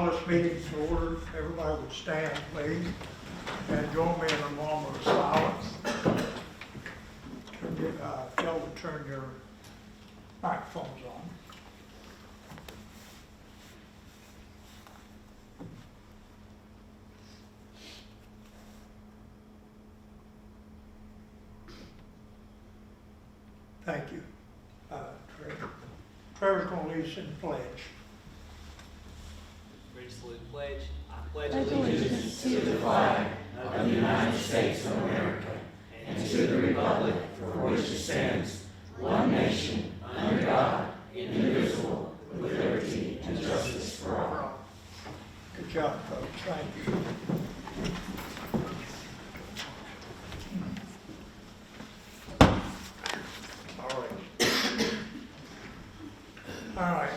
call this meeting to order. Everybody would stand, please, and join me in a moment of silence. Y'all would turn your microphones on. Thank you. Trevor's going to lead us in the pledge. Ready to salute the pledge. I pledge allegiance to the flag of the United States of America and to the republic for which it stands, one nation, under God, indivisible, with liberty and justice for all. Good job, folks. Thank you. All right.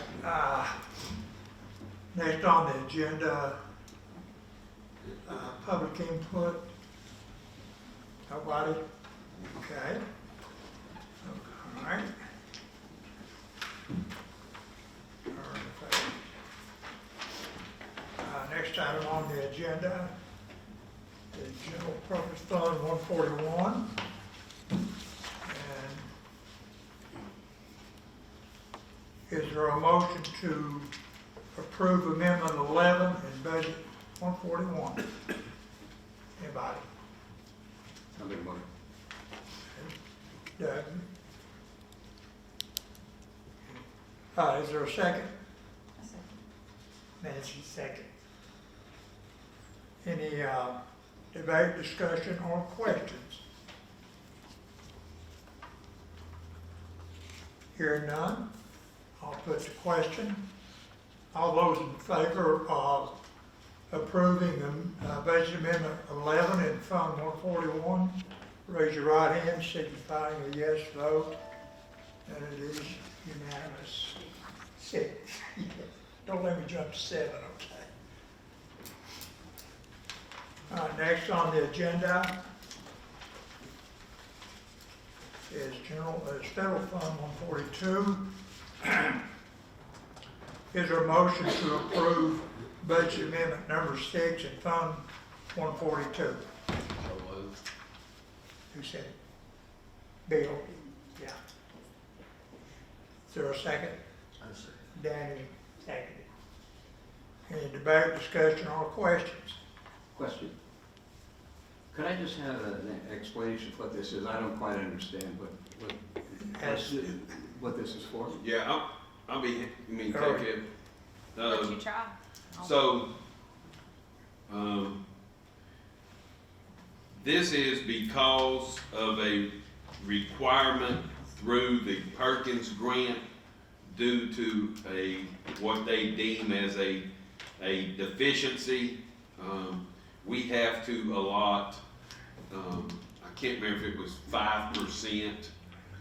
Next on the agenda, public input. Nobody? Okay. All right. Next item on the agenda is General Purpose Fund 141. And is there a motion to approve Amendment 11 in Budget 141? Anybody? I'll make a motion. Doug? Is there a second? Nancy, second. Any debate, discussion, or questions? Hearing none, I'll put the question. All those in favor of approving Budget Amendment 11 in Fund 141, raise your right hand, signifying a yes vote, and it is unanimous. 6. Don't let me jump to 7, okay? Next on the agenda is Federal Fund 142. Is there a motion to approve Budget Amendment number 6 in Fund 142? So moved. Who said it? Bill? Yeah. Is there a second? I see. Danny, seconded. Any debate, discussion, or questions? Question. Could I just have an explanation of what this is? I don't quite understand what this is for. Yeah, I'll be, take Alright. it. Let you try. This is because of a requirement through the Perkins grant due to what they deem as a deficiency. We have to allot, I can't remember if it was 5%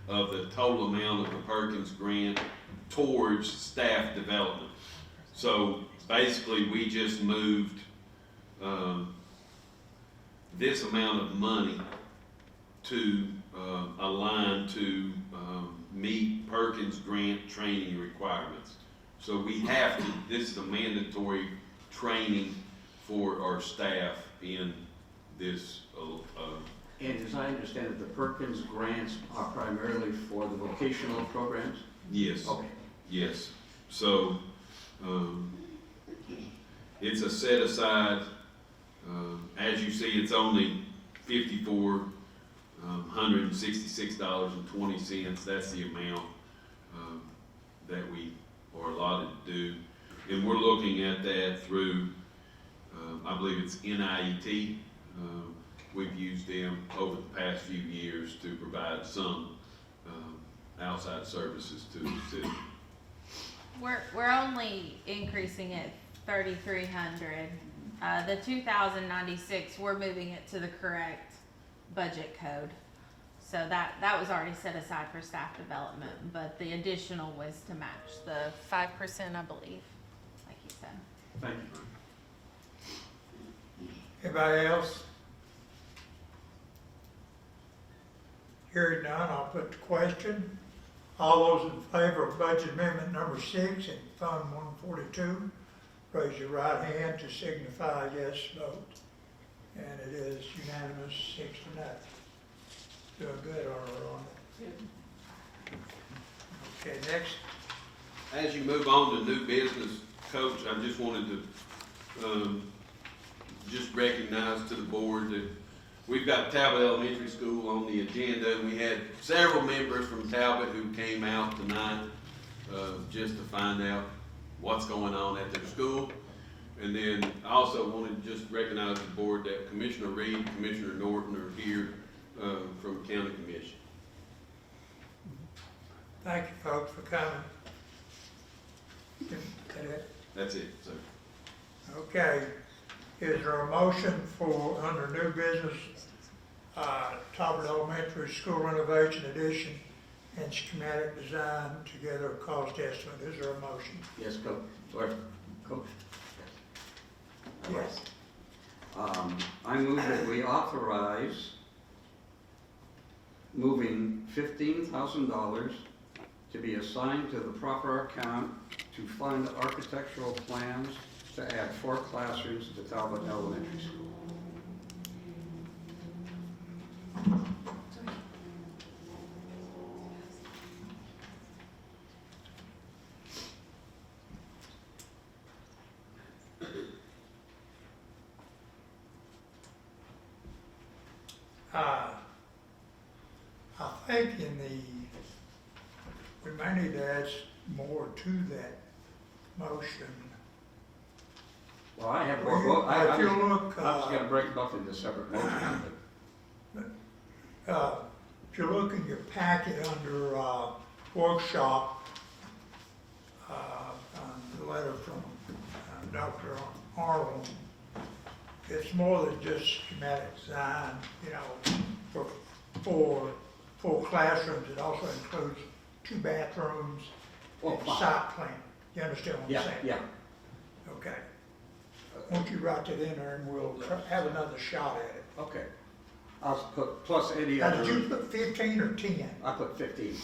of the total amount of the Perkins grant towards staff development. So basically, we just moved this amount of money to align to meet Perkins grant training requirements. So we have to, this is a mandatory training for our staff in this. And as I understand it, the Perkins grants are primarily for the vocational programs? Yes. Okay. Yes. So it's a set aside. As you see, it's only $5,466.20. That's the amount that we are allotted to do, and we're looking at that through. I believe it's NIET. We've used them over the past few years to provide some outside services to the city. We're only increasing it 3,300. The 2,096, we're moving it to the correct budget code. So that was already set aside for staff development, but the additional was to match the 5%, I believe, like you said. Thank you. Anybody else? Hearing none, I'll put the question. All those in favor of Budget Amendment number 6 in Fund 142, raise your right hand to signify a yes vote. And it is unanimous, 6-0. Doing good on it. Okay, next. As you move on to new business, Coach, I just wanted to, just recognize to the board that we've got Talbot Elementary School on the agenda, and we had several members from Talbot who came out tonight, just to find out what's going on at their school. And then I also wanted to just recognize the board that Commissioner Reed, Commissioner Norton are here, from County Commission. Thank you, folks, for coming. Is that it? That's it, sir. Okay, is there a motion for, under new business, Talbot Elementary School renovation addition and schematic design together cost estimate? Is there a motion? Yes, Coach. Coach? Yes. I move that we authorize moving $15,000 to be assigned to the proper account to fund architectural plans to add 4 classrooms to Talbot Elementary School. I think we may need to add more to that motion. Well, I have Well, more, I if you was look, going to break them up into separate motions, if you look in your packet under workshop, on the letter from Dr. Arnold, it's more than just schematic design, you know, for 4 classrooms. It also includes 2 bathrooms Oh, and fine. site plan. You understand what I'm Yeah, saying? yeah. Okay. Won't you write that in there and we'll have another shot at it? Okay. I'll put plus any Now, did you other, put 15 or 10? I put 15.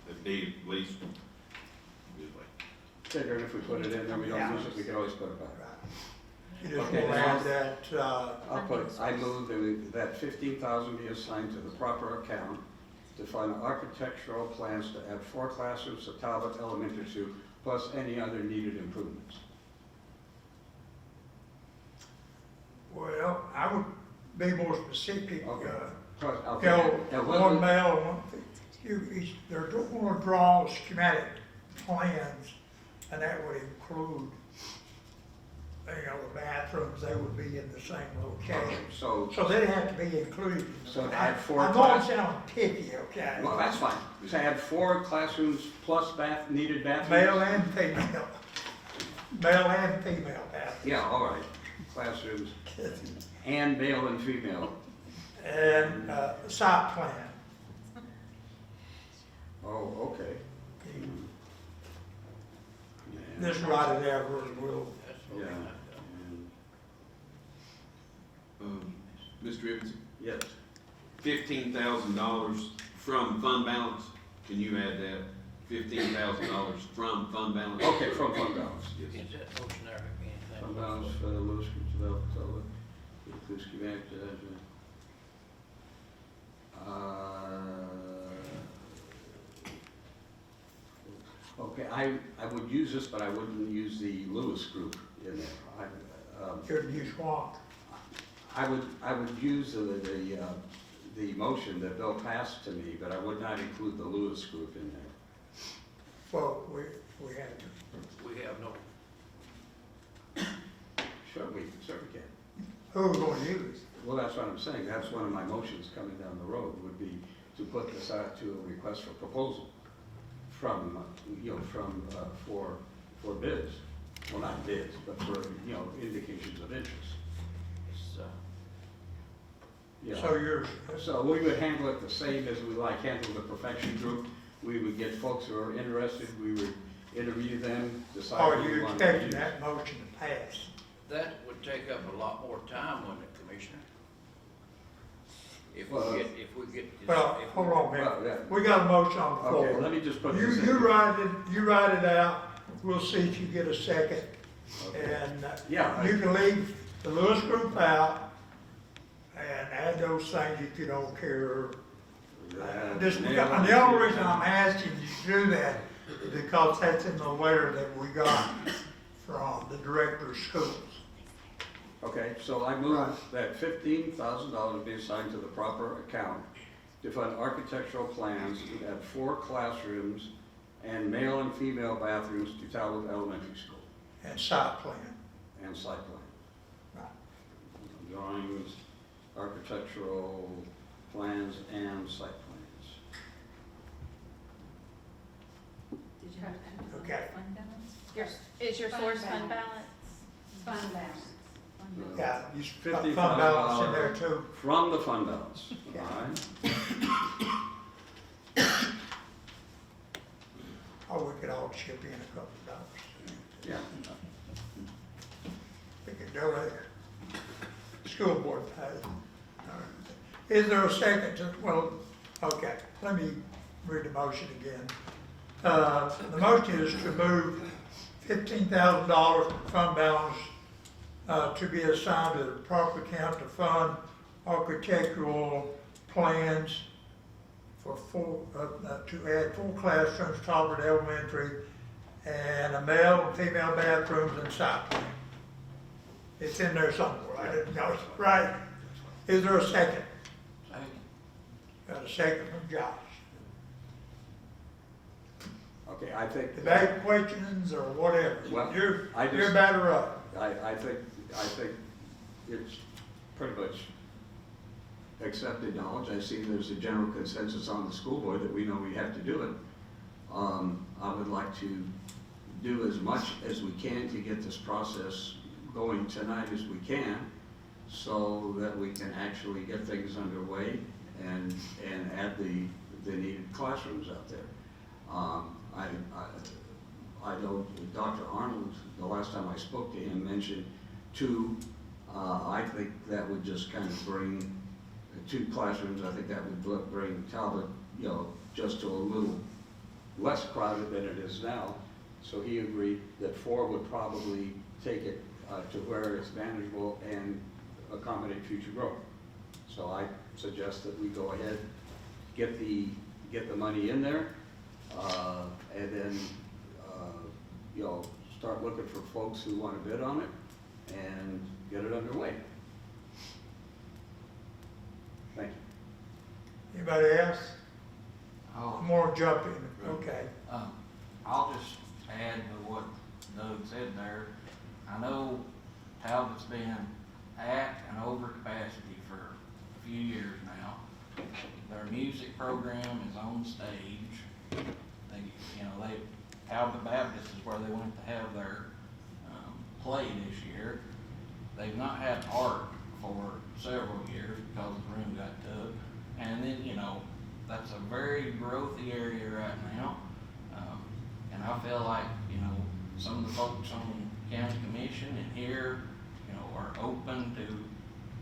That'd be at least, Figuring if we put it in there, we Yeah. don't use it, we can always put it back. Right. You just Okay, want to now- add that, I move that 15,000 be assigned to the proper account to fund architectural plans to add 4 classrooms to Talbot Elementary School, plus any other needed improvements. well, I would be more specific. Okay. You Okay. know, And what one would- male, they're going to draw schematic plans, and that would include, you know, the bathrooms, they would be in the same location. So, So they'd have to be included. So add 4 I'm going to class- sound picky, okay? well, that's fine. So add 4 classrooms plus needed bathrooms? Male and female. Male and female bathrooms. Yeah, all right. Classrooms and male and female. And site plan. Oh, okay. Just write it out, we'll, Yeah. Mr. Evans, Yes. $15,000 from fund balance, can you add that? $15,000 from fund balance? Okay, from fund balance. Yes. Is that motion there, anything? Fund balance for the Lewis Group development, includes schematic, okay, I would use this, but I wouldn't use the Lewis Group in there. could use what? I would use the motion that Bill passed to me, but I would not include the Lewis Group in there. Well, we have to. We have no, Sure, we can. Who are we going to use? Well, that's what I'm saying, that's one of my motions coming down the road, would be to put this out to a request for proposal from, for bids. Well, not bids, but for, indications of interest. it's, Yeah. So you're, So we would handle it the same as we handle the perfection group. We would get folks who are interested, we would interview them, decide. are who we you wanted to expecting use. that motion to pass? that would take up a lot more time, wouldn't it, Commissioner? If Well, we get. this- Well, if we- hold on a Well, minute. yeah. We got a motion on the Okay, floor. let me just put You, this in. you write it out, we'll see if you get a second. Okay. And Yeah, you can leave the Lewis group out and add those things if you don't care. Just, and the only reason I'm asking you to do that is because that's in the letter that we got from the director of schools. Okay, so I move that $15,000 be assigned to the proper account to fund architectural plans to add 4 classrooms and male and female bathrooms to Talbot Elementary School And site plan. and site plan. Right. Drawings, architectural plans, and site plans. Did you have to? Okay. Fund balance? Is your Fund source fund balance. balance? Fund balance. Fund balance. Yeah, you put fund balance in there too. From the fund balance, Yeah. all right? Or we could all chip in a couple of dollars. Yeah. We could donate. School board pay. Is there a second to, well, okay, let me read the motion again. The motion is to move $15,000 from fund balance to be assigned to the proper account to fund architectural plans for to add 4 classrooms, Talbot Elementary, and a male and female bathrooms and site plan. It's in there somewhere, I didn't know, right? Is there a second? Second. Got a second from Josh. Okay, I think. Debate, questions, or whatever. Well, You're I just- better up. I think it's pretty much accepted knowledge. I see there's a general consensus on the school board that we know we have to do it. I would like to do as much as we can to get this process going tonight as we can, so that we can actually get things underway and add the needed classrooms out there. I know Dr. Arnold, the last time I spoke to him, mentioned 2. I think that would just kind of bring 2 classrooms. I think that would bring Talbot, just to a little less crowded than it is now. So he agreed that 4 would probably take it to where it's manageable and accommodate future growth. So I suggest that we go ahead, get the money in there, and then, start looking for folks who want to bid on it and get it underway. Thank you. Anybody else? Oh, More jump in, okay. I'll just add to what Doug said there. I know Talbot's been at and over capacity for a few years now. Their music program is on stage. Talbot Baptist is where they went to have their play this year. They've not had art for several years because the room got took. And then, that's a very growthy area right now. And I feel like, some of the folks on the county commission and here, are open to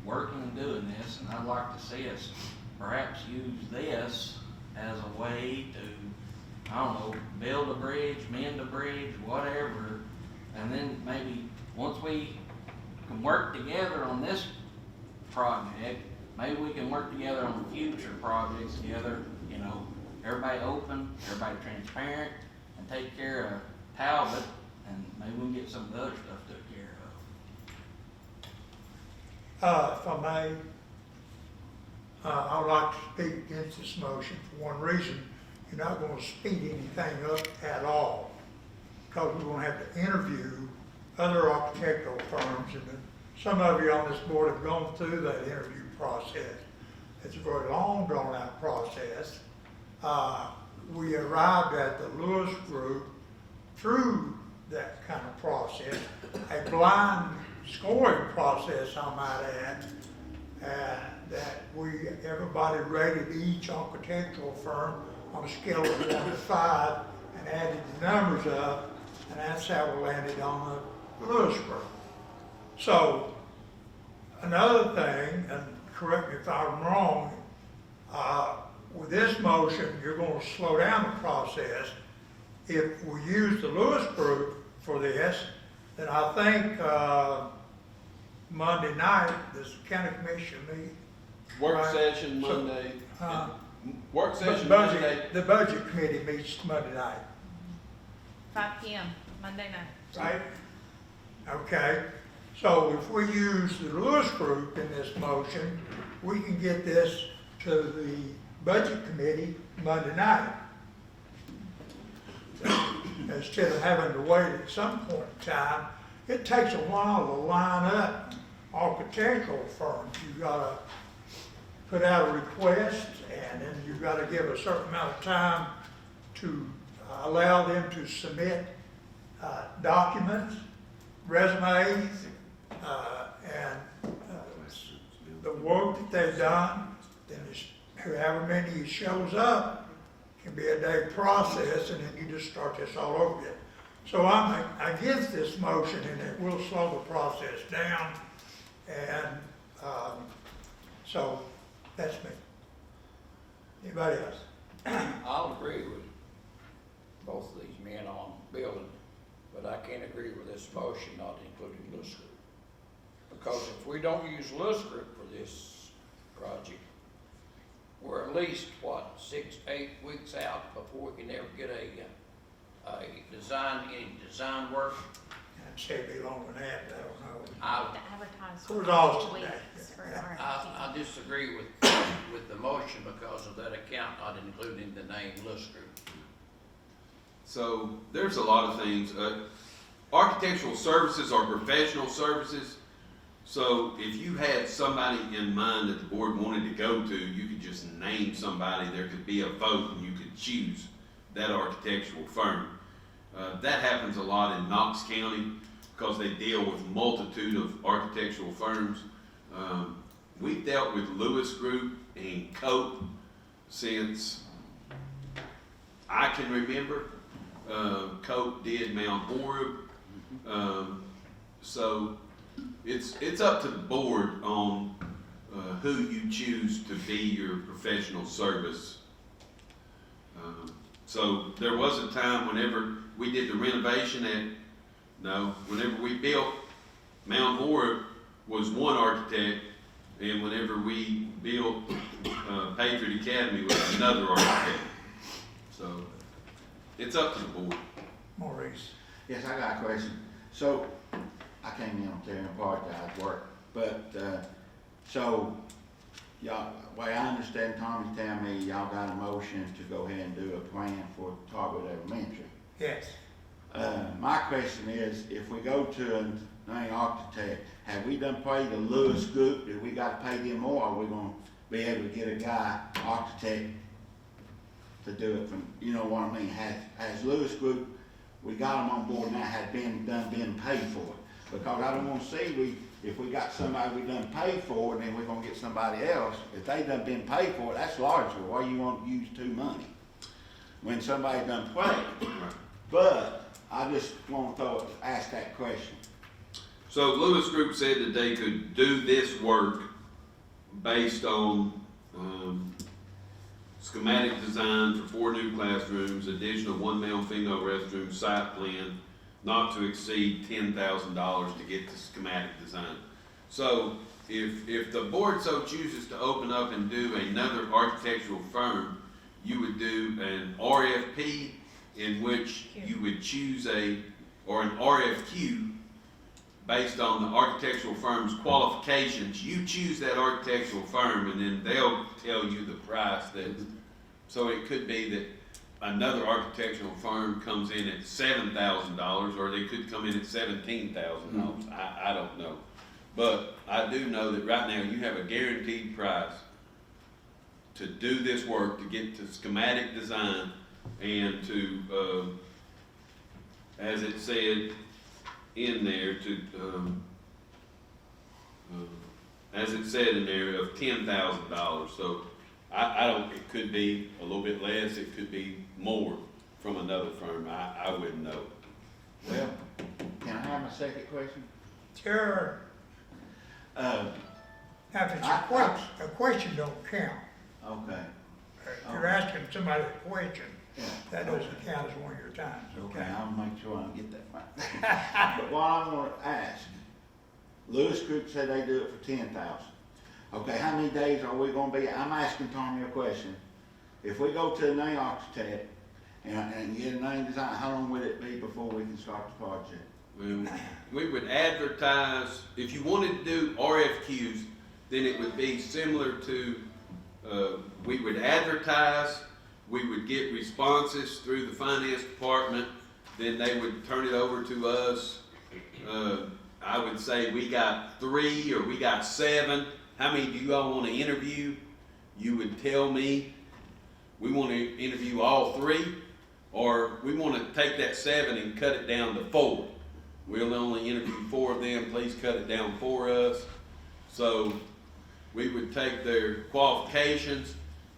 working and doing this. And I'd like to see us perhaps use this as a way to, build a bridge, mend a bridge, whatever. And then maybe once we can work together on this project, maybe we can work together on future projects together, everybody open, everybody transparent, and take care of Talbot, and maybe we can get some of the other stuff took care of. If I may, I would like to speak against this motion for one reason. You're not gonna speed anything up at all, because we're gonna have to interview other architectural firms, and some of you on this board have gone through that interview process. It's a very long, drawn-out process. We arrived at the Lewis Group through that kind of process, a blind scoring process, I might add, that everybody rated each architectural firm on a scale of 1 to 5 and added the numbers up, and that's how we landed on the Lewis Group. So, another thing, and correct me if I'm wrong, with this motion, you're gonna slow down the process if we use the Lewis Group for this, then I think, Monday night, this county commission meeting. Work Right. session So, Monday, uh, work session Budget- Monday. The budget committee meets Monday night, 5 PM, Monday night. right? Okay, so if we use the Lewis Group in this motion, we can get this to the budget committee Monday night. Instead of having to wait at some point in time, it takes a while to line up architectural firms. You gotta put out a request, and then you've gotta give a certain amount of time to allow them to submit documents, resumes, and the work that they've done. Then it's however many shows up, can be a day process, and then you just start this all over again. So I'm against this motion, and it will slow the process down, and, so, that's me. Anybody else? I'll agree with both of these men on building, but I can't agree with this motion not including Lewis Group. Because if we don't use Lewis Group for this project, we're at least, 6, 8 weeks out before we can ever get any design work. I'd say it'd be longer than that, I don't know. I, To advertise Who's for Austin 2 today? weeks for Yeah. RFP. I disagree with the motion because of that account not including the name Lewis Group. So there's a lot of things. Architectural services are professional services. So if you had somebody in mind that the board wanted to go to, you could just name somebody. There could be a vote and you could choose that architectural firm. That happens a lot in Knox County because they deal with a multitude of architectural firms. We've dealt with Lewis Group and Cope since I can remember. Cope did Mount Horeb. So it's up to the board on who you choose to be your professional service. So there was a time whenever we did the renovation whenever we built Mount Horeb was one architect, and whenever we built Patriot Academy was another architect. So it's up to the board. Maurice. Yes, I got a question. So, I came in on tearing apart that work, but, so, y'all, way I understand Tommy's telling me y'all got a motion to go ahead and do a plan for Tarwood Elementary. Yes. My question is, if we go to a name architect, have we done paid the Lewis Group? Do we got to pay them more, or are we gonna be able to get a guy, architect, to do it from, you know what I mean? Has Lewis Group, we got them on board now, had been paid for it? Because I don't wanna see if we got somebody we done paid for it, and then we're gonna get somebody else. If they done been paid for it, that's larger. Why you want to use two money? When somebody done paid. But I just want to ask that question. So Lewis Group said that they could do this work based on schematic design for 4 new classrooms, additional 1 male and female restroom, site plan, not to exceed $10,000 to get the schematic design. So if the board so chooses to open up and do another architectural firm, you would do an RFP in which you would choose an RFQ based on the architectural firm's qualifications. You choose that architectural firm, and then they'll tell you the price that, so it could be that another architectural firm comes in at $7,000, or they could come in at $17,000. I don't know. But I do know that right now you have a guaranteed price to do this work, to get to schematic design, and to, as it said in there, to, as it said in there, of $10,000. So I don't, it could be a little bit less, it could be more from another firm. I wouldn't know. Well, can I have my second question? Sure. Now, if it's a question don't count. Okay. If you're asking somebody a question, That doesn't count as one of your times, Okay, okay? I'll make sure I get that right. But what I wanna ask, Lewis Group said they do it for 10,000. Okay, how many days are we gonna be, I'm asking Tommy a question. If we go to a name architect and get a name design, how long would it be before we can start the project? Well, we would advertise, if you wanted to do RFQs, then it would be similar to, we would advertise, we would get responses through the finance department, then they would turn it over to us. I would say we got 3 or we got 7. How many do you all want to interview? You would tell me, we want to interview all 3, or we want to take that 7 and cut it down to 4. We'll only interview 4 of them, please cut it down for us. So we would take their qualifications,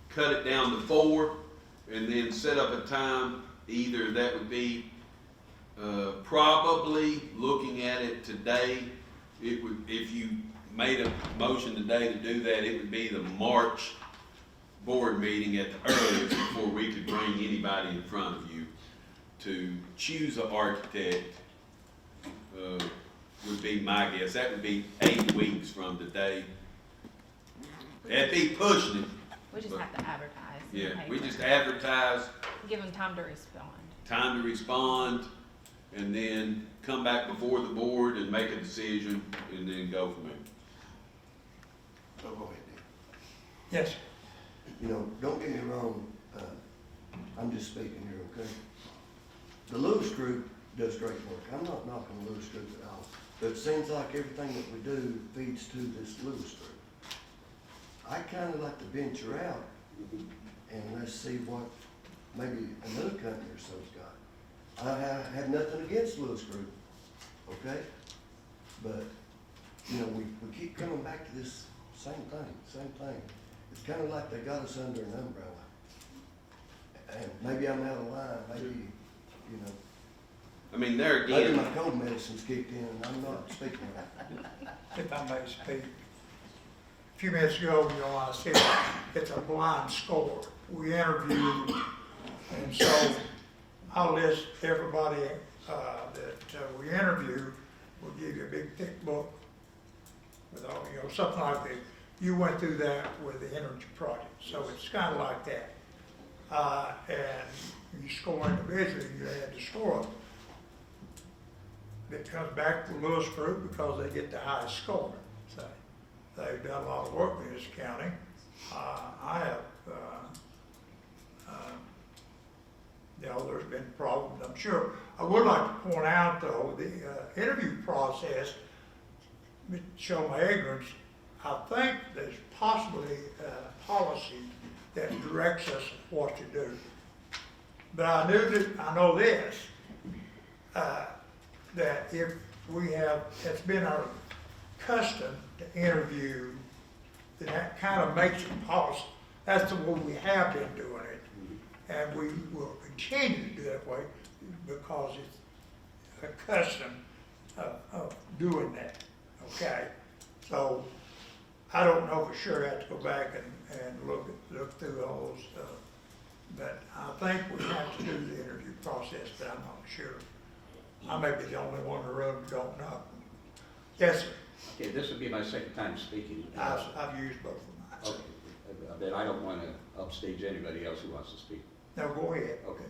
cut it down to 4, and then set up a time. Either that would be probably looking at it today, it would, if you made a motion today to do that, it would be the March board meeting at the earliest before we could bring anybody in front of you to choose an architect. Would be my guess. That would be 8 weeks from today. That'd be pushing it. We just have to advertise. in the Yeah, we paper. just advertise, Give them time to respond. time to respond, and then come back before the board and make a decision, and then go from there. So go ahead, Dick. Yes, You know, don't get me wrong, I'm just speaking here, okay? The Lewis Group does great work. I'm not knocking the Lewis Group at all, but it seems like everything that we do feeds to this Lewis Group. I kinda like to venture out and let's see what maybe another company or so's got. I have nothing against Lewis Group, okay? But, you know, we keep coming back to this same thing. It's kinda like they got us under an umbrella. And maybe I'm out of line, maybe, you know, I mean, there maybe again, my cold medicine's kicked in and I'm not speaking right. if I may speak. A few minutes ago, you know, I said it's a blind score. We interviewed, and so I'll list everybody that we interviewed. We'll give you a big thick book with all, you know, something like that. You went through that with the energy project, so it's kind of like that. And you score individually, you had to score them. It comes back to Lewis Group because they get the highest score. So they've done a lot of work in this county. I have, you know, there's been problems, I'm sure. I would like to point out, though, the interview process, to show my ignorance, I think there's possibly a policy that directs us what to do. But I know this, that if we have, it's been our custom to interview, then that kind of makes it policy. That's the way we have been doing it. And we will continue to do that way because it's a custom of doing that, okay? So I don't know for sure, I have to go back and look through all those stuff. But I think we have to do the interview process, but I'm not sure. I may be the only one in the room who don't know. Yes, sir. Okay, this would be my second time speaking. I've used both of Okay, mine. but I don't want to upstage anybody else who wants to speak. Now, go ahead. Okay.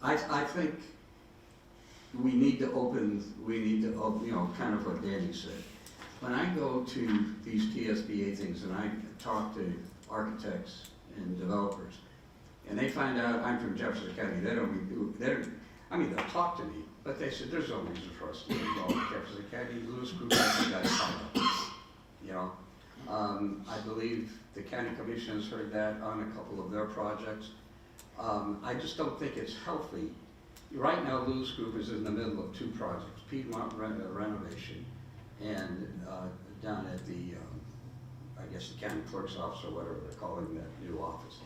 I think we need to open, you know, kind of what Danny said. When I go to these TSBA things and I talk to architects and developers, and they find out I'm from Jefferson County, they'll talk to me, but they said, there's no reason for us to be involved with Jefferson County. Lewis Group hasn't got it. You know, I believe the county commission has heard that on a couple of their projects. I just don't think it's healthy. Right now, Lewis Group is in the middle of 2 projects, Piedmont renovation and down at the, I guess the county clerk's office or whatever they're calling that new office.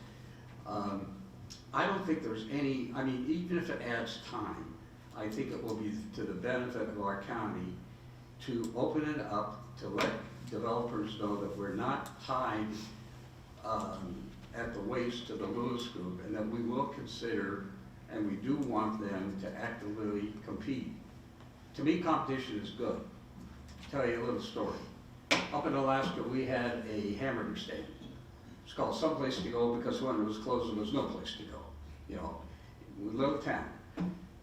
I don't think there's any, I mean, even if it adds time, I think it will be to the benefit of our county to open it up, to let developers know that we're not tied at the waste to the Lewis Group, and that we will consider, and we do want them to actively compete. To me, competition is good. Tell you a little story. Up in Alaska, we had a hamburger stand. It's called Someplace to Go because when it was closed, there was no place to go. You know, little town.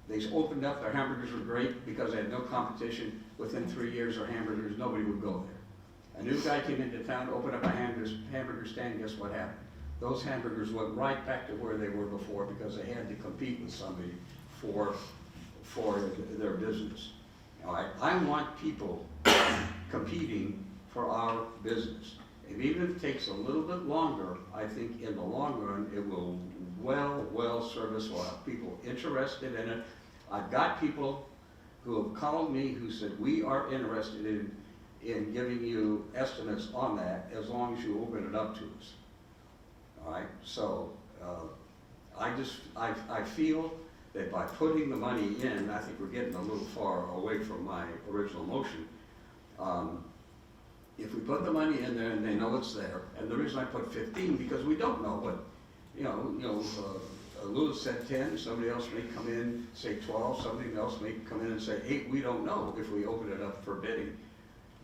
They opened up, their hamburgers were great because they had no competition. Within 3 years, their hamburgers, nobody would go there. A new guy came into town, opened up a hamburger stand, guess what happened? Those hamburgers went right back to where they were before because they had to compete with somebody for their business. All right, I want people competing for our business. And even if it takes a little bit longer, I think in the long run, it will well serve us. We'll have people interested in it. I've got people who have called me who said, we are interested in giving you estimates on that as long as you open it up to us. All right, so I feel that by putting the money in, I think we're getting a little far away from my original motion. If we put the money in there and they know it's there, and the reason I put 15, because we don't know what, Lewis said 10, somebody else may come in, say 12, somebody else may come in and say 8, we don't know if we open it up for bidding.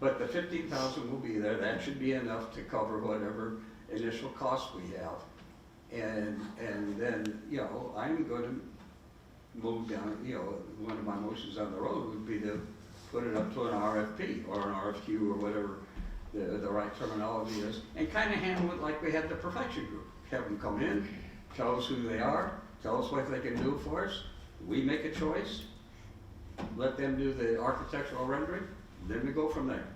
But the 15,000 will be there, that should be enough to cover whatever initial cost we have. And then, I'm going to move down, one of my motions on the road would be to put it up to an RFP or an RFQ or whatever the right terminology is, and kind of handle it like we had the Perfection Group. Have them come in, tell us who they are, tell us what they can do for us. We make a choice, let them do the architectural rendering, then we go from there.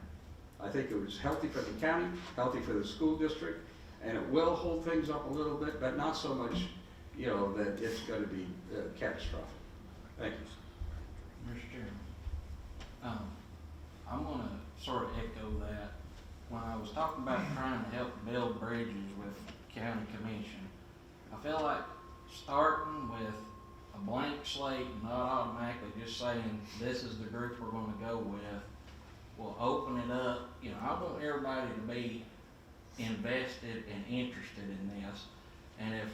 I think it was healthy for the county, healthy for the school district, and it will hold things up a little bit, but not so much, that it's going to be catastrophic. Thank you. Mr. Chairman, I'm going to sort of echo that. When I was talking about trying to help build bridges with county commission, I feel like starting with a blank slate, not automatically just saying this is the group we're going to go with, will open it up. I want everybody to be invested and interested in this, and if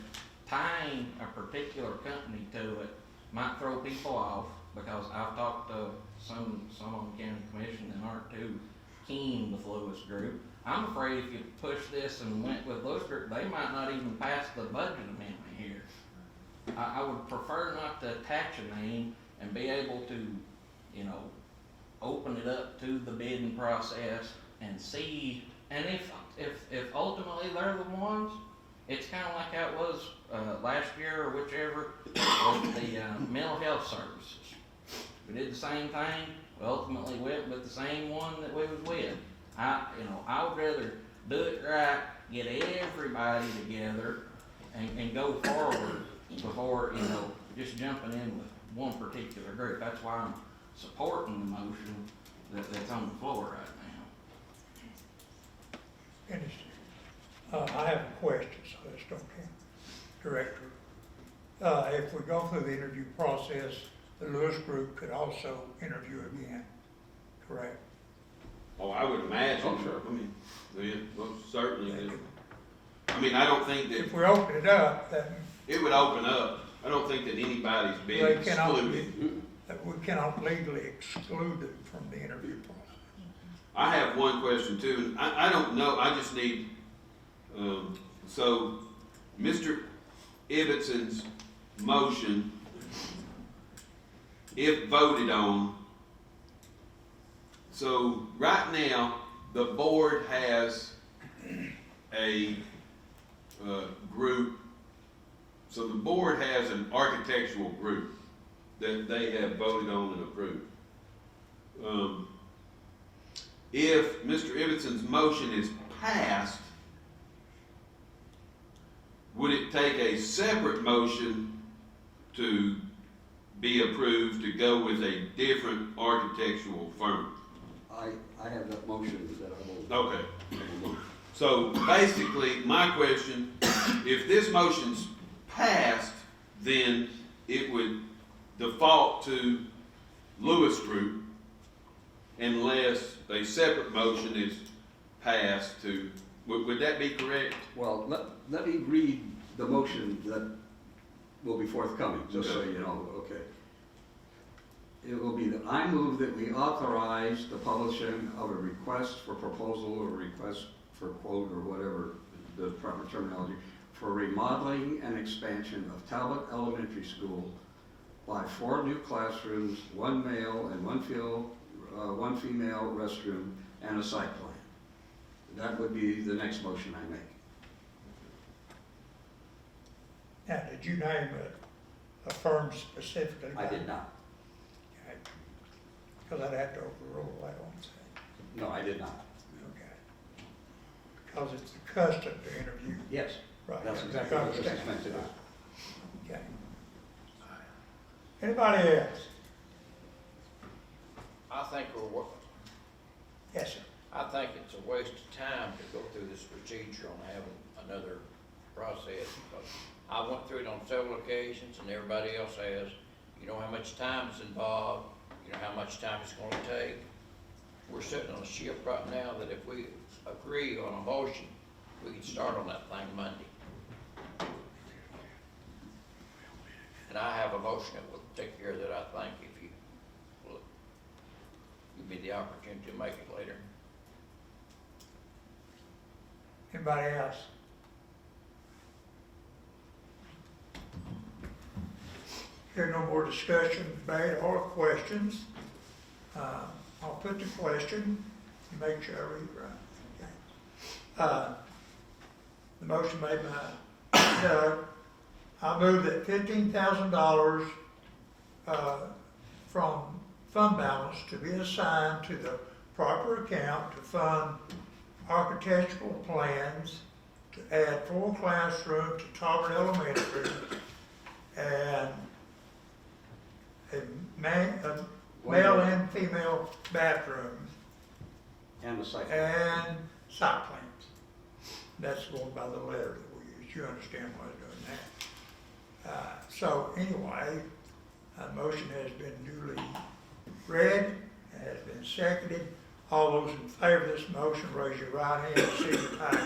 tying a particular company to it might throw people off, because I've talked to some on the county commission that aren't too keen with Lewis Group. I'm afraid if you push this and went with Lewis Group, they might not even pass the budget amendment here. I would prefer not to attach a name and be able to, open it up to the bidding process and see. And if ultimately they're the ones, it's kind of like how it was last year or whichever with the mental health services. We did the same thing. We ultimately went with the same one that we was with. I would rather do it right, get everybody together, and go forward before just jumping in with one particular group. That's why I'm supporting the motion that's on the floor right now. Finished. I have a question, so let's don't count. Director, if we go through the interview process, the Lewis Group could also interview again, correct? Oh, I would imagine. Oh, sure. I mean, yeah, most certainly. I don't think that If we open it up, then it would open up. I don't think that anybody's been they cannot excluded. that we cannot legally exclude them from the interview process. I have one question too. I don't know. I just need, so Mr. Ibbetson's motion, if voted on, so right now, the board has a group. So the board has an architectural group that they have voted on and approved. If Mr. Ibbetson's motion is passed, would it take a separate motion to be approved to go with a different architectural firm? I have that motion that I will. Okay. So basically, my question, if this motion's passed, then it would default to Lewis Group unless a separate motion is passed to Would that be correct? Well, let me read the motion that will be forthcoming, just so you know, okay. It will be that I move that we authorize the publishing of a request for proposal or request for quote or whatever the proper terminology for remodeling and expansion of Talbot Elementary School by 4 new classrooms, 1 male and 1 female restroom, and a site plan. That would be the next motion I make. Now, did you name a firm specifically? I did not. Because I'd have to overrule that one, say. No, I did not. Okay. Because it's the custom to interview. Yes, Right. that's exactly what this is Understand. meant to do. Okay. Anybody else? I think Yes, sir. I think it's a waste of time to go through this procedure on having another process, because I went through it on several occasions, and everybody else has. You know how much time is involved, you know how much time it's gonna take. We're sitting on a ship right now that if we agree on a motion, we can start on that thing Monday. And I have a motion that will take care of that, I think, if you will give me the opportunity to make it later. Anybody else? Here, no more discussion, debate, or questions. I'll put the question, and make sure I read it right. Okay. The motion made by Doug. I move that $15,000 from fund balance to be assigned to the proper account to fund architectural plans to add 4 classrooms to Talbot Elementary and a male and female bathrooms And the site plan. and site plans. That's going by the letter that we use. You understand why I'm doing that. So anyway, a motion has been duly read, has been seconded. All those in favor of this motion, raise your right hand and signify yes.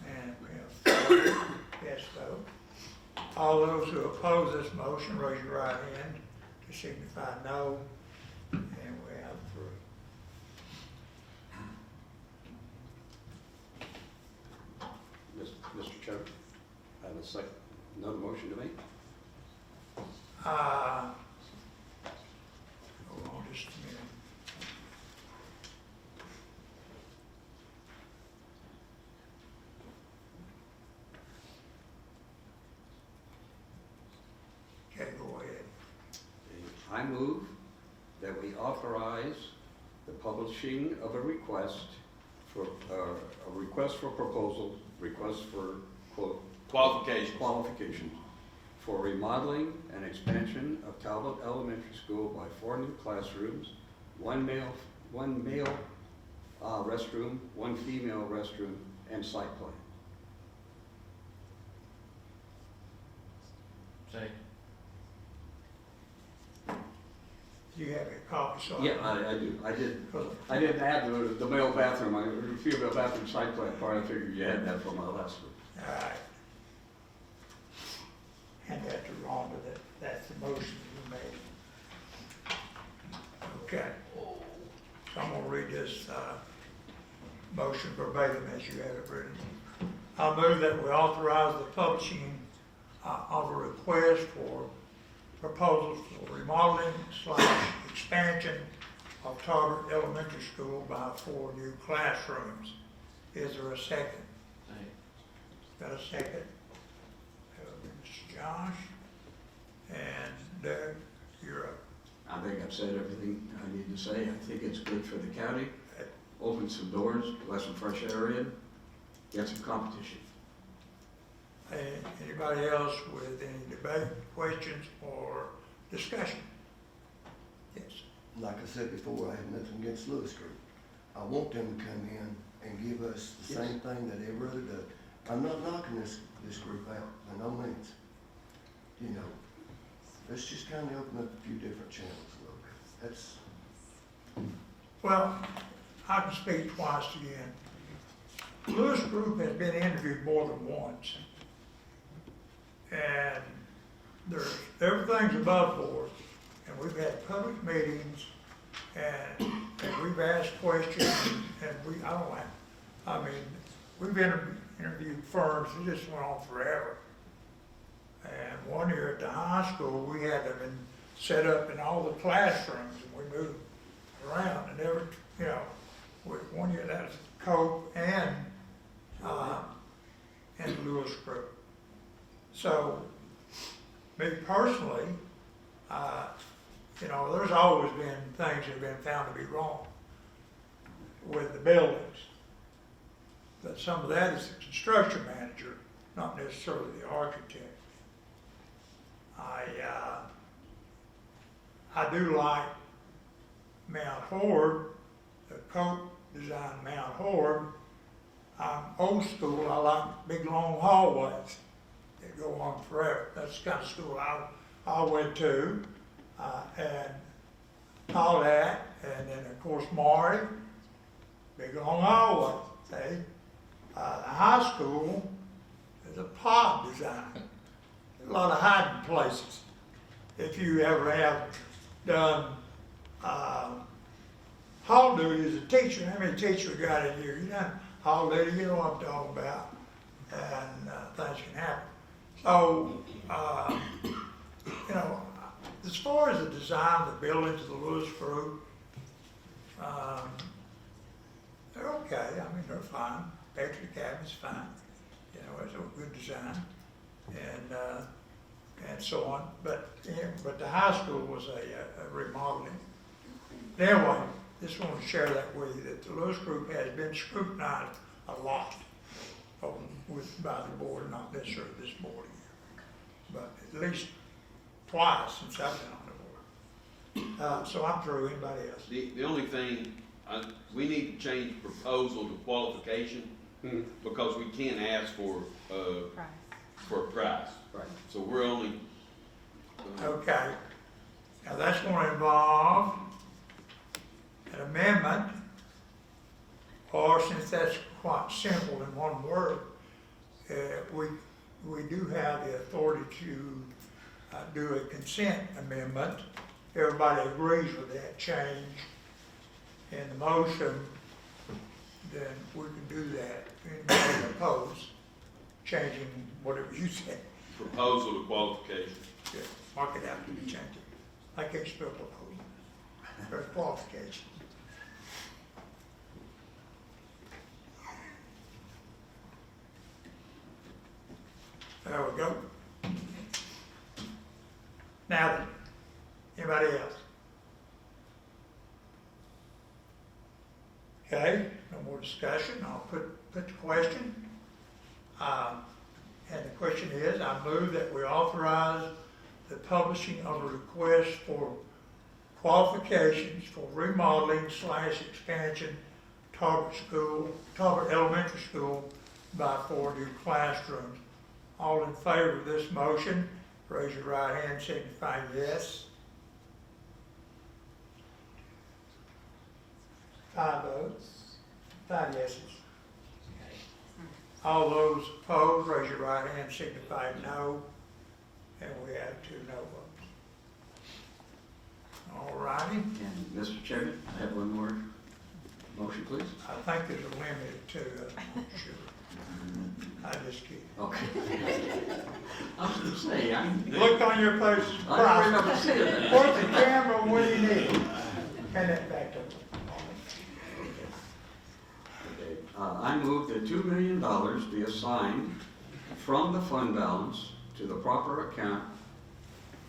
And we have 4 yes vote. All those who oppose this motion, raise your right hand to signify no. And we have 3. Mr. Chairman, I have a second, another motion to make? Hold on just a minute. Okay, go ahead. I move that we authorize the publishing of a request for proposal, request for quote, Qualifications. for remodeling and expansion of Talbot Elementary School by 4 new classrooms, 1 male restroom, 1 female restroom, and site plan. Say, Do you have a copy? So Yeah, I do. I didn't add the male bathroom, the female bathroom site plan part. I figured you had that from my last one. All right. Hand that to Rhonda, that's the motion you made. Okay. So I'm gonna read this, motion verbatim as you have it written. I move that we authorize the publishing, of a request for proposals for remodeling / expansion of Talbot Elementary School by 4 new classrooms. Is there a second? say, Got a second? Mr. Josh, and Doug, you're up. I think I've said everything I need to say. I think it's good for the county. Open some doors, let some fresh air in, get some competition. Anybody else with any debate, questions, or discussion? Yes. Like I said before, I have nothing against Lewis Group. I want them to come in and give us the same thing that every other does. I'm not knocking this group out, by no means. You know, let's just kind of open up a few different channels, look. That's, Well, I can speak twice again. Lewis Group has been interviewed more than once. And everything's above board, and we've had public meetings, and we've asked questions, and we've interviewed firms that just went on forever. And one year at the high school, we had them set up in all the classrooms, and we moved around, and one year that was Cope and Lewis Group. So, me personally, there's always been things that have been found to be wrong with the buildings. But some of that is the construction manager, not necessarily the architect. I do like Mount Horde, the Coke designed Mount Horde. I'm old school, I like big long hallways that go on forever. That's the kind of school I went to, and all that, and then of course Maury, big long hallway, see? The high school is a pod design, a lot of hiding places. If you ever have done hall duty as a teacher, how many teachers got in here? You know, hall duty, you know what I'm talking about, and things can happen. So, as far as the design of the buildings of the Lewis Group, they're okay. I mean, they're fine. Picture cabin's fine. It's a good design, and so on. But the high school was a remodeling. Anyway, just want to share that with you that the Lewis Group has been scrutinized a lot by the board, not necessarily this board here, but at least twice since I've been on the board. So I'm through. Anybody else? The only thing, we need to change proposal to qualification, because we can't ask for a price. Right. So we're only. Okay. Now that's going to involve an amendment, or since that's quite simple in one word, we do have the authority to do a consent amendment. Everybody agrees with that change in the motion, then we can do that. Anybody opposed, changing whatever you said. Proposal to qualification. Yeah, mark it out to be changed. I can't spell proposal. There's qualification. There we go. Now then, anybody else? Okay, no more discussion. I'll put the question. And the question is, I move that we authorize the publishing of a request for qualifications for remodeling / expansion Talbot Elementary School by 4 new classrooms. All in favor of this motion, raise your right hand, signify yes. 5 votes, 5 yeses. All those opposed, raise your right hand, signify no. And we have 2 no votes. All righty. And Mr. Chairman, I have one more motion, please. I think there's a limit to, sure. I just kidding. Okay. I was gonna say, Look on your face, I don't remember seeing that. Where's the camera, what do you need? Hand that back up. I move that $2 million be assigned from the fund balance to the proper account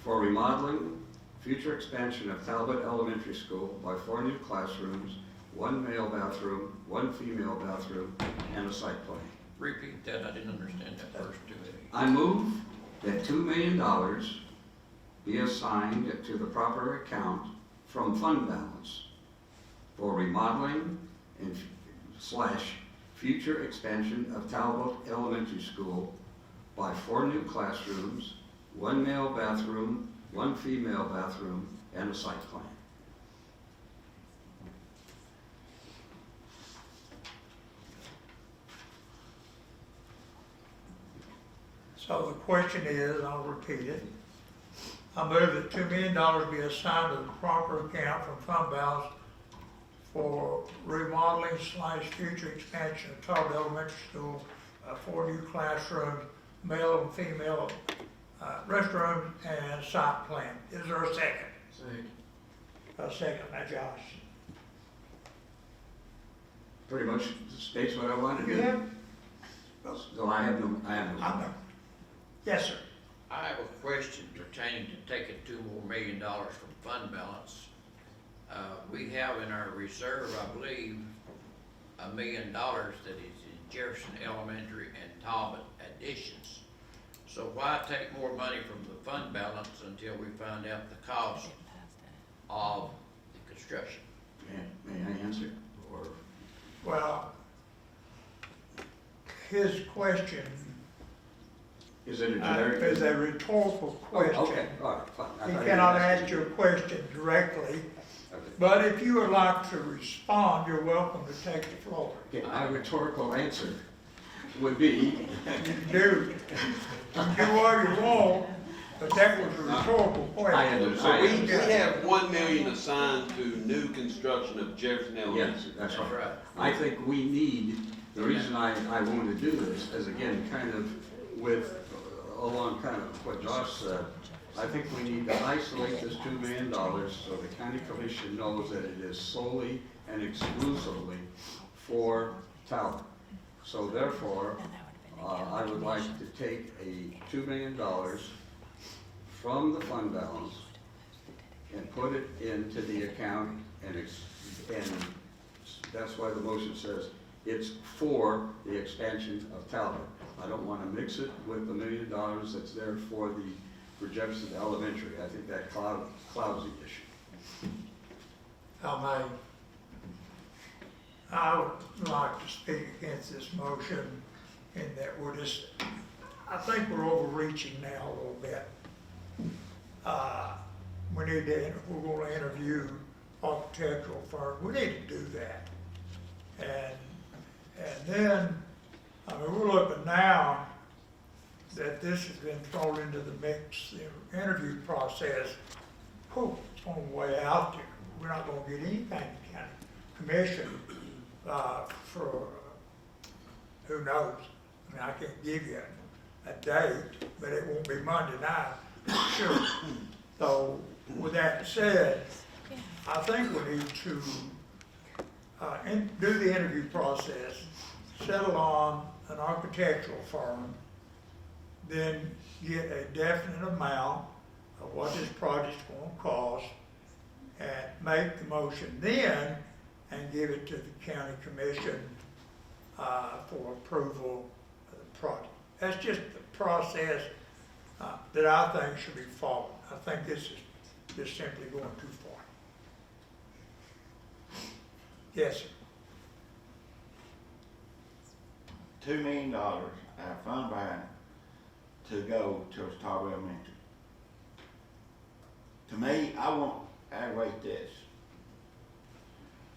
for remodeling, future expansion of Talbot Elementary School by 4 new classrooms, 1 male bathroom, 1 female bathroom, and a site plan. Repeat that, I didn't understand that first too. I move that $2 million be assigned to the proper account from fund balance for remodeling and / future expansion of Talbot Elementary School by 4 new classrooms, 1 male bathroom, 1 female bathroom, and a site plan. So the question is, I'll repeat it. I move that $2 million be assigned to the proper account from fund balance for remodeling / future expansion of Talbot Elementary School, 4 new classrooms, male and female restrooms, and site plan. Is there a second? Second. A second, now Josh. Pretty much states what I wanted to You do. have? So I have no. I know. Yes, sir. I have a question pertaining to taking $2 more million from fund balance. We have in our reserve, I believe, $1 million that is in Jefferson Elementary and Talbot additions. So why take more money from the fund balance until we find out the cost of the construction? May I answer? Or Well, his question is it a generic? is a rhetorical Oh, question. okay, all right, fine. I He thought cannot asked ask you. your question directly, Okay. but if you would like to respond, you're welcome to take the floor. Okay, my rhetorical answer would be, You can do what you want, but that was a rhetorical I question. So we understand. have 1 million assigned to new construction of Jefferson Elementary. Yes, that's That's right. right. I think we need, the reason I want to do this is again, kind of with, along kind of what Josh said, I think we need to isolate this $2 million so the county commission knows that it is solely and exclusively for Talbot. So therefore, I would like to take a $2 million from the fund balance and put it into the account and that's why the motion says it's for the expansion of Talbot. I don't want to mix it with the $1 million that's there for Jefferson Elementary. I think that clouds the issue. I would like to speak against this motion in that I think we're overreaching now a little bit. We need to, if we're going to interview architectural firms, we need to do that. And then, I mean, we're looking now that this has been thrown into the mix, the interview process. Whew, it's on the way out there. We're not going to get anything from county commission for, who knows? I mean, I can't give you a date, but it won't be Monday night, sure. So with that said, I think we need to do the interview process, settle on an architectural firm, then get a definite amount of what this project's gonna cost, and make the motion then, and give it to the county commission for approval of the project. That's just the process that I think should be followed. I think this is just simply going too far. Yes, sir. $2 million out of fund balance to go towards Talbot Elementary. To me, I want to aggravate this.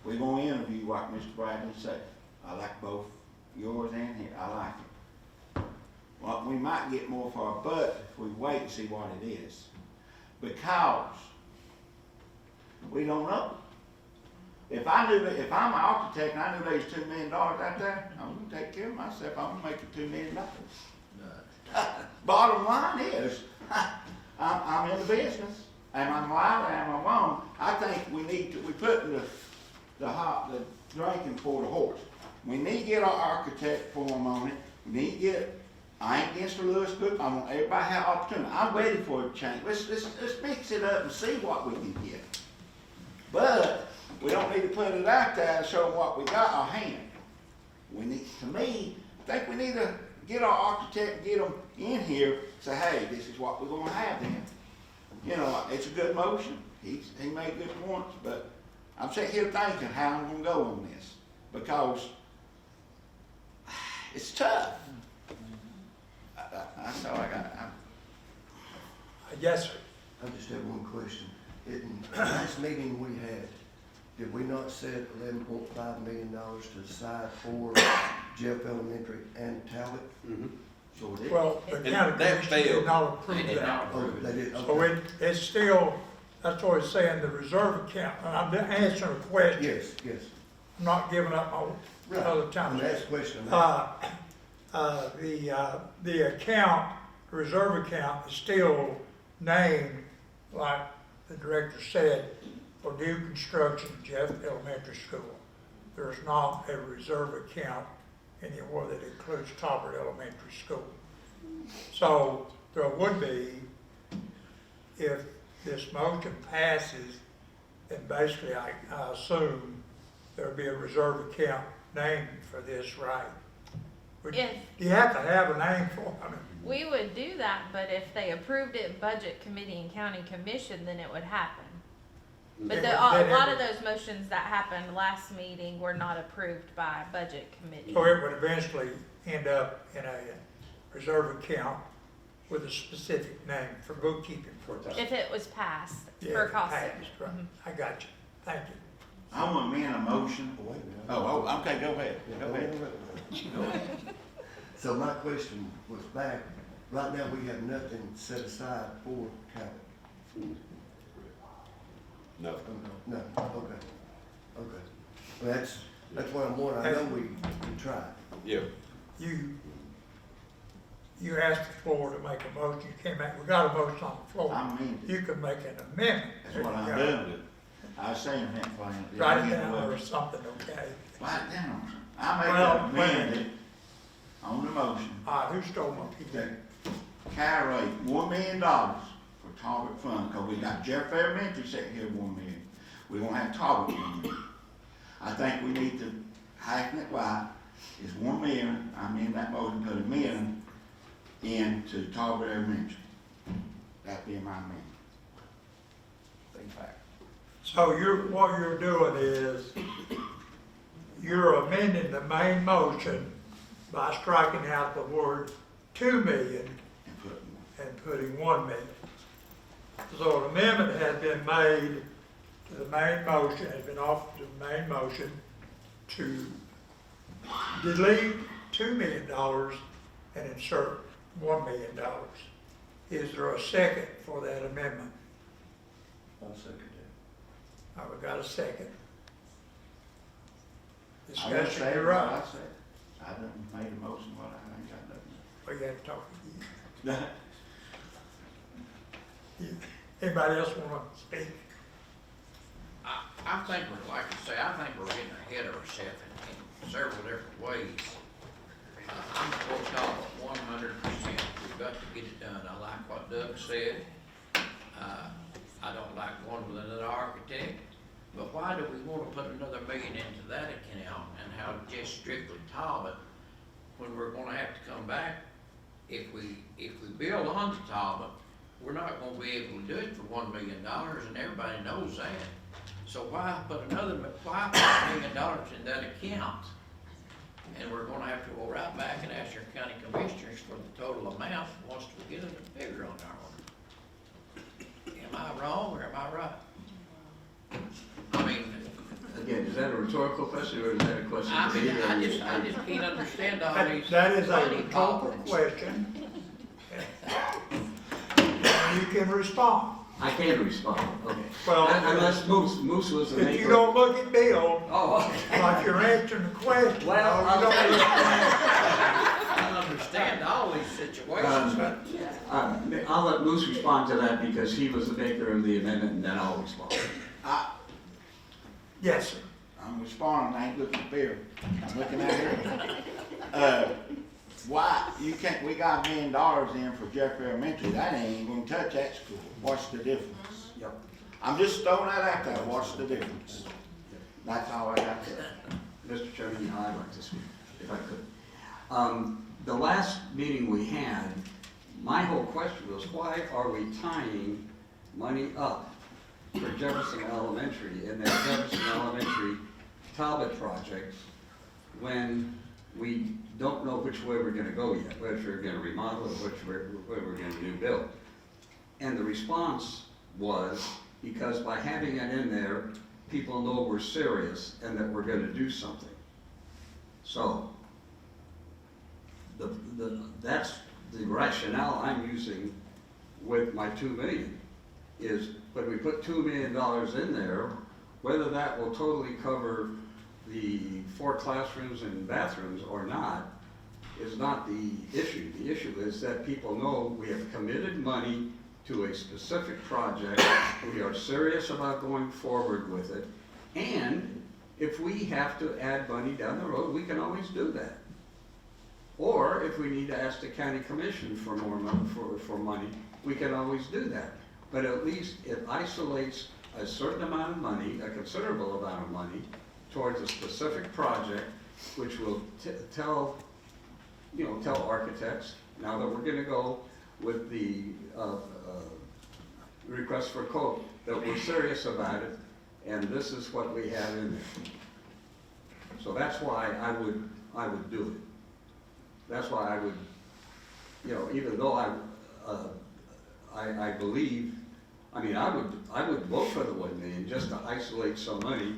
We're going to interview like Mr. Bradley said. I like both yours and his. I like it. Well, we might get more for our butt if we wait and see what it is. Because we don't know. If I'm an architect and I knew there was $2 million out there, I'm gonna take care of myself. I'm gonna make it $2 million. Bottom line is, I'm in the business. Am I right? Am I wrong? I think we putting the drinking for the horse. We need to get our architect form on it. We need to get. I ain't against the Lewis group. I want everybody to have opportunity. I'm ready for a change. Let's mix it up and see what we can get. But we don't need to put it out there and show what we got our hand. We need, to me, I think we need to get our architect and get them in here. Say, hey, this is what we're gonna have then. You know, it's a good motion. He made good points, but I'm sitting here thinking how I'm gonna go on this because it's tough. That's all I got. Yes, sir. I just have one question. In the last meeting we had, did we not set $11.5 million to the side for Jeff Elementary and Talbot? Mhm. So did. Well, the And county that commission did failed. not approve They did that. not Oh, approve they it. did, So okay. it's still, that's what it's saying, the reserve account, and I'm answering a question. Yes, yes. I'm not giving up my Right. other time. And that's a question. The account, the reserve account is still named, like the director said, for new construction at Jeff Elementary School. There's not a reserve account anywhere that includes Talbot Elementary School. So there would be, if this motion passes, then basically I assume there'd be a reserve account named for this, right? Would- If- You have to have a name for it. I mean, We would do that, but if they approved it in budget committee and county commission, then it would happen. But Then a it lot would- of those motions that happened last meeting were not approved by budget committee. So it would eventually end up in a reserve account with a specific name for bookkeeping purposes. If it was passed Yeah, for if it cost passed, savings. right. Mhm. I got you. Thank you. I want to amend a motion. Wait a minute. Oh, okay, go ahead, Yeah, wait a minute. So my question was back, right now we have nothing set aside for Cabot. No. No, okay, okay. Well, that's what I'm wondering, I know we tried. Yeah. You asked the floor to make a motion, you came back, we got a motion on the floor. I mean, You can make an amendment. that's what I'm There you go. doing. I was saying that for him. Write it down or something, okay? Write it down. I make Well, an wait a amendment on the motion. Who stole my PJ? Carry $1 million for Talbot Fund, because we got Jeff Elementary sitting here $1 million. We're gonna have Talbot $1 million. I think we need to hacken it right. It's $1 million, I mean that motion, put $1 million into Talbot Elementary. That'd be my amendment. Big fact. So what you're doing is, you're amending the main motion by striking out the word 2 million And put one. and putting 1 million. So an amendment has been made to the main motion, has been offered to the main motion to delete $2 million and insert $1 million. Is there a second for that amendment? I'll second that. We got a second. I just Discussion, said you're what right. I said. I done made a motion, but I ain't got nothing. We got to talk to you. Anybody else want to speak? I think we're, like you say, I think we're getting ahead of ourselves in several different ways. I'm for Talbot 100%. We've got to get it done. I like what Doug said. I don't like going with another architect, but why do we want to put another $1 million into that account and have just strictly Talbot when we're gonna have to come back? If we build on to Talbot, we're not gonna be able to do it for $1 million, and everybody knows that. So why put $1 million in that account? And we're gonna have to go right back and ask our county commissioners for the total amount once we get a figure on our one. Am I wrong or am I right? I mean, Again, is that a rhetorical question or is that a question I to me? mean, I just can't understand all these. That is a money rhetorical problems. question. And you can respond. I can respond, okay. Well, Unless Moose was the maker. if you don't look at Bill Oh, okay. like you're answering the question, Well, no, you don't okay. understand. I understand all these situations, but I'll let Moose respond to that because he was the maker of the amendment and then I'll respond. Yes, sir. I'm responding, I ain't looking at Bill. I'm looking at here. Why, you can't, we got $1 million in for Jeff Elementary, that ain't even gonna touch that school. What's the difference? Yep. I'm just throwing that out there, what's the difference? That's all I got to say. Mr. Chairman, I'd like to speak, if I could. The last meeting we had, my whole question was, why are we tying money up for Jefferson Elementary in that Jefferson Elementary Talbot project when we don't know which way we're gonna go yet, whether we're gonna remodel or which way we're gonna do build? And the response was, because by having it in there, people know we're serious and that we're gonna do something. So, that's the rationale I'm using with my 2 million is when we put $2 million in there, whether that will totally cover the 4 classrooms and bathrooms or not is not the issue. The issue is that people know we have committed money to a specific project, we are serious about going forward with it, and if we have to add money down the road, we can always do that. Or if we need to ask the county commission for more money, for money, we can always do that. But at least it isolates a certain amount of money, a considerable amount of money, towards a specific project, which will tell architects, now that we're gonna go with the request for quote, that we're serious about it, and this is what we have in there. So that's why I would do it. That's why I would, even though I believe, I would vote for the 1 million just to isolate some money,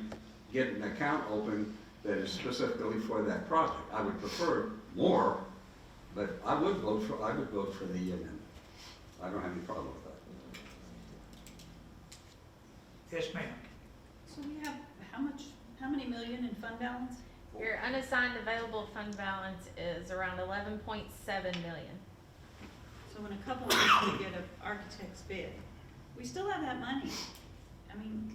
get an account open that is specifically for that project. I would prefer more, but I would vote for the amendment. I don't have any problem with that. Yes, ma'am. So we have how many million in fund balance? Your unassigned available fund balance is around 11.7 million. So in a couple of months, we get an architect's bid. We still have that money. I mean,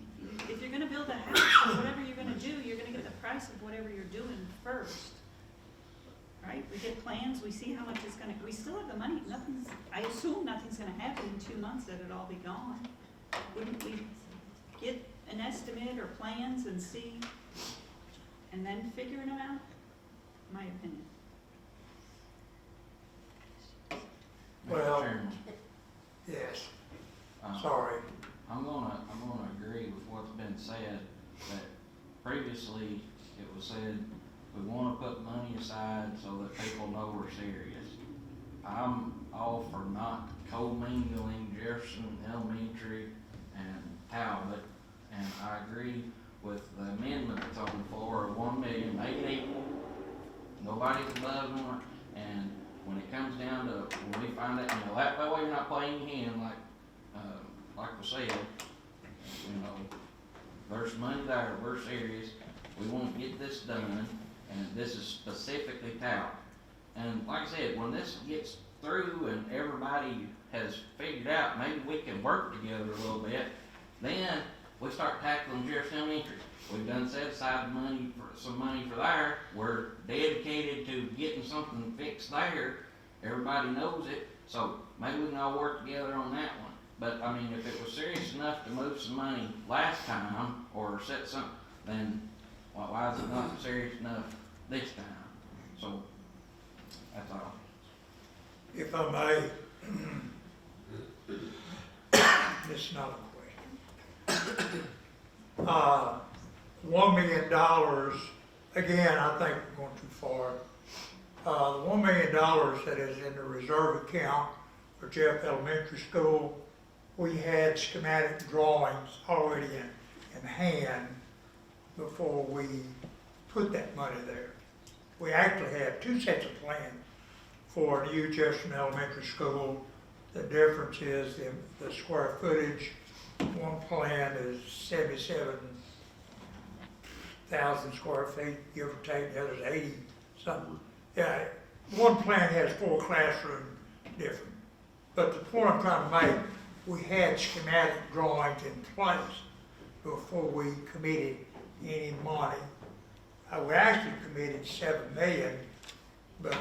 if you're gonna build a house, or whatever you're gonna do, you're gonna get the price of whatever you're doing first. Right? We get plans, we see how much it's gonna, we still have the money, I assume nothing's gonna happen in 2 months that it'll all be gone. Wouldn't we get an estimate or plans and see, and then figure it out? My opinion. Well- Mr. Chairman, Yes, uh, sorry. I'm gonna agree with what's been said, that previously it was said, we wanna put money aside so that people know we're serious. I'm all for not commingling Jefferson Elementary and Talbot, and I agree with the amendment that's on the floor of 1 million, make it equal. Nobody's above more, and when it comes down to, when we find out, that way you're not playing your hand like we said, there's money there, we're serious, we want to get this done, and this is specifically Talbot. And like I said, when this gets through and everybody has figured out, maybe we can work together a little bit, then we start tackling Jefferson Elementary. We've done set aside some money for there, we're dedicated to getting something fixed there, everybody knows it, so maybe we can all work together on that one. But, if it was serious enough to move some money last time, or set something, then why is it not serious enough this time? So, that's all. If I may, this is not a question. $1 million, again, I think we're going too far. The $1 million that is in the reserve account for Jeff Elementary School, we had schematic drawings already in hand before we put that money there. We actually have 2 sets of plans for new Jefferson Elementary School. The difference is the square footage. One plan is 77,000 square feet, give or take, the other's 80 something. Yeah, one plan has 4 classrooms different. But the point I'm trying to make, we had schematic drawings in place before we committed any money. We actually committed 7 million, but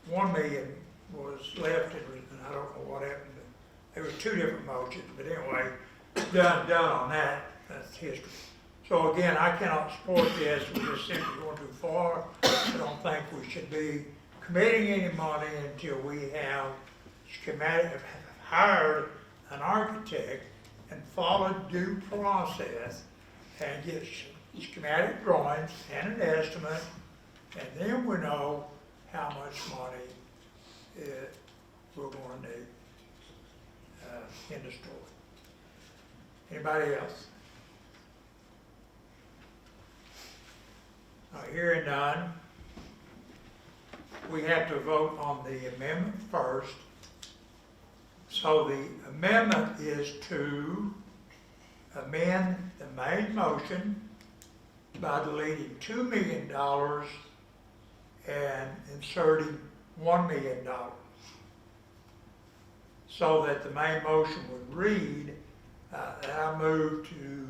1 million was left, and I don't know what happened. There were 2 different motions, but anyway, done on that. That's history. So again, I cannot support this. We're just simply going too far. I don't think we should be committing any money until we have hired an architect and followed due process and get schematic drawings and an estimate, and then we know how much money we're going to need in the store. Anybody else? Hearing none. we have to vote on the amendment first. So the amendment is to amend the main motion by deleting $2 million and inserting $1 million. So that the main motion would read, that I move to,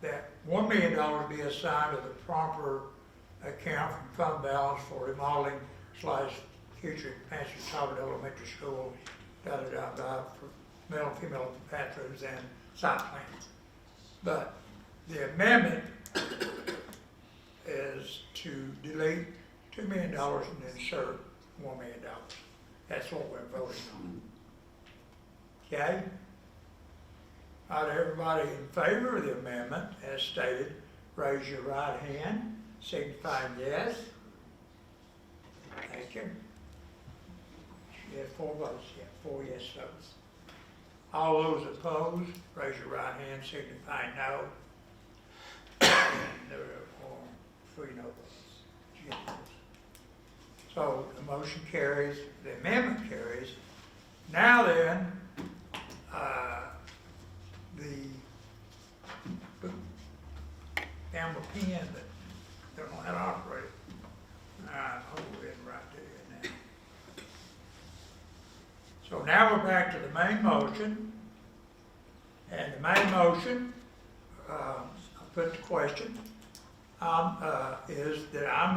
that $1 million be assigned to the proper account from fund balance for remodeling / future expansion of Talbot Elementary School, for male and female bathrooms and site plans. But the amendment is to delete $2 million and insert $1 million. That's what we're voting on. Okay? All right, everybody in favor of the amendment as stated, raise your right hand, signifying yes. Thank you. You had 4 votes, yeah, 4 yes votes. All those opposed, raise your right hand, signifying no. And there are 3 no votes. Unanimous. So the motion carries, the amendment carries. Now then, down the pen that don't know how to operate it. I'll go ahead and write to you now. So now we're back to the main motion. And the main motion, I'll put the question, is that I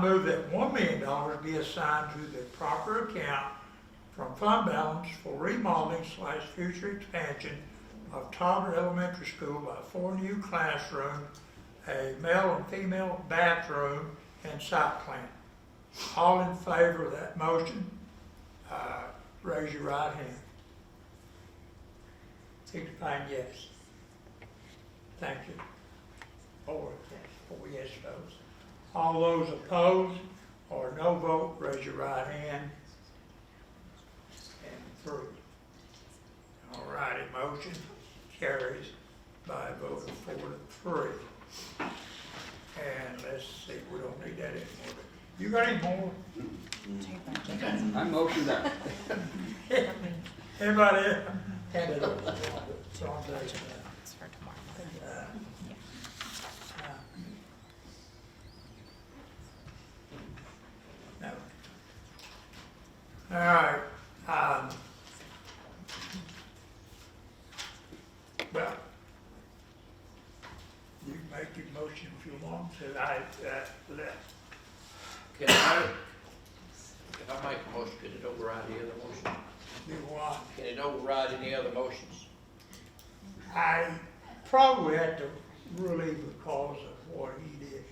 move that $1 million be assigned to the proper account from fund balance for remodeling / future expansion of Talbot Elementary School by 4 new classrooms, a male and female bathroom, and site plan. All in favor of that motion, raise your right hand. Signifying yes. Thank you. 4 yes votes. All those opposed or no vote, raise your right hand. And 3. All righty, motion carries by a vote of 4 to 3. And let's see, we don't need that anymore. You got any more? I motion that. Anybody else? Hand it over. It's on the, It's for tomorrow. No. All right, well, you can make your motion if you want to. Can I make a motion, can it override any other motion? You want, Can it override any other motions? I probably had to really because of what he did,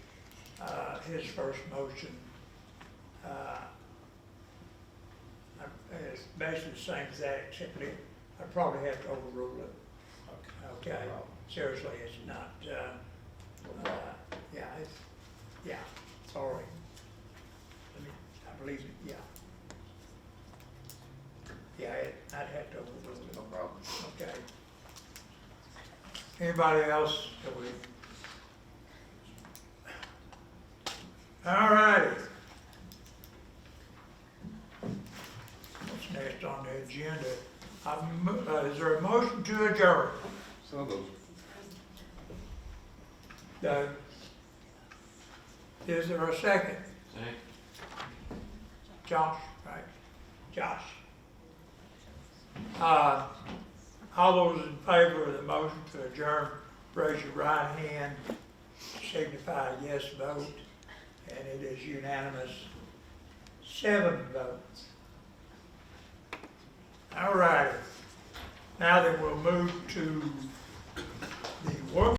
his first motion. It's basically the same exact, except I probably have to overrule it. Okay, seriously, it's not, yeah, sorry. I believe it, yeah. Yeah, I'd have to overrule it. No problem. Okay. Anybody else? All righty. What's next on the agenda? Is there a motion to adjourn? So moved. Doug? Is there a second? Second. Josh, right? Josh. All those in favor of the motion to adjourn, raise your right hand, signify a yes vote, and it is unanimous, 7 votes. All right. Now then we'll move to the work